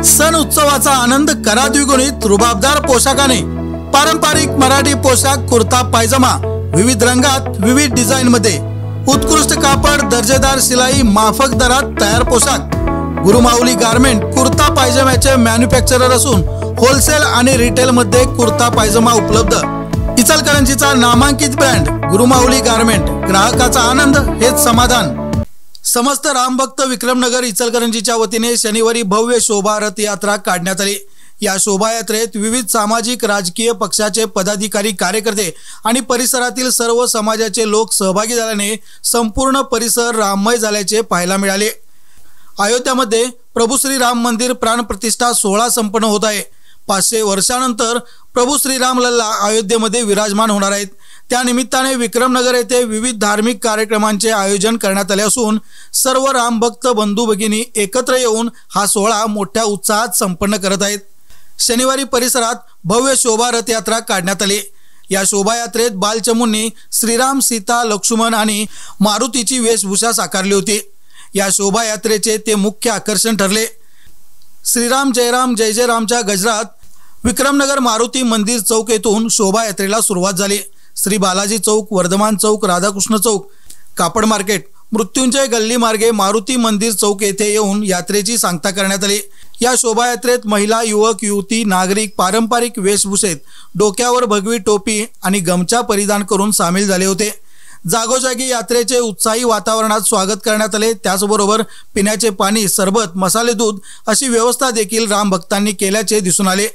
सण उत्सवाचा आनंद करा द्विगुणित रुबाबदार पोशाखाने। पारंपरिक मराठी पोशाख कुर्ता पायजमा विविध रंगात विविध डिझाइन मध्ये, उत्कृष्ट कापड, दर्जेदार शिलाई, माफक दरात तयार पोशाख। गुरुमाऊली गारमेंट कुर्ता पायजम्याचे मॅन्युफॅक्चरर असून होलसेल आणि रिटेल मध्ये कुर्ता पायजमा उपलब्ध। इचलकरंजीचा नामांकित ब्रँड गुरुमाऊली गारमेंट, ग्राहकाचा आनंद हेच समाधान। समस्त रामभक्त विक्रमनगर इचलकरंजीच्या वतीने शनिवारी भव्य शोभा रथ यात्रा काढण्यात आली। या शोभायात्रेत विविध सामाजिक राजकीय पक्षाचे पदाधिकारी, कार्यकर्ते आणि परिसरातील सर्व समाजाचे लोक सहभागी झाल्याने संपूर्ण परिसर राममय झाल्याचे पाहायला मिळाले। अयोध्यामध्ये प्रभू श्रीराम मंदिर प्राण प्रतिष्ठा सोहळा संपन्न होत आहे। 500 वर्षानंतर प्रभू श्रीराम लल्ला अयोध्येमध्ये विराजमान होणार आहेत। त्या निमित्ताने विक्रमनगर येथे विविध धार्मिक कार्यक्रमांचे आयोजन करण्यात आले असून सर्व रामभक्त बंधू भगिनी एकत्र येऊन हा सोहळा मोठ्या उत्साहात संपन्न करत आहेत। शनिवारी परिसरात भव्य शोभा रथ यात्रा काढण्यात आली। या शोभायात्रेत बालचमूंनी श्रीराम, सीता, लक्ष्मण आणि मारुतीची वेशभूषा साकारली होती। या शोभायात्रेचे ते मुख्य आकर्षण ठरले। श्रीराम जय राम जय जय रामच्या गजरात विक्रमनगर मारुती मंदिर चौक येथून शोभायात्रेला सुरुवात झाली। श्री बालाजी चौक, वर्धमान चौक, राधाकृष्ण चौक, कापड मार्केट, मृत्युंजय गल्ली मार्गे मारुती मंदिर चौक येथे येऊन यात्रेची सांगता करण्यात आली। या शोभायात्रेत महिला, युवक, युवती, नागरिक पारंपरिक वेशभूषेत डोक्यावर भगवी टोपी आणि गमछा परिधान करून सामील झाले होते। जागोजागी यात्रेचे उत्साही वातावरणात स्वागत करण्यात आले। त्याचबरोबर पिण्याचे पाणी, सरबत, मसाले दूध अशी व्यवस्था देखील राम भक्तांनी केल्याचे दिसून आले।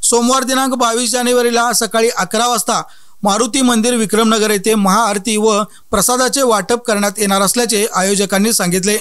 सोमवार दिनांक 22 जानेवारीला सकाळी 11 वाजता मारुती मंदिर विक्रमनगर येथे महाआरती व प्रसादाचे वाटप करण्यात येणार असल्याचे आयोजकांनी सांगितले।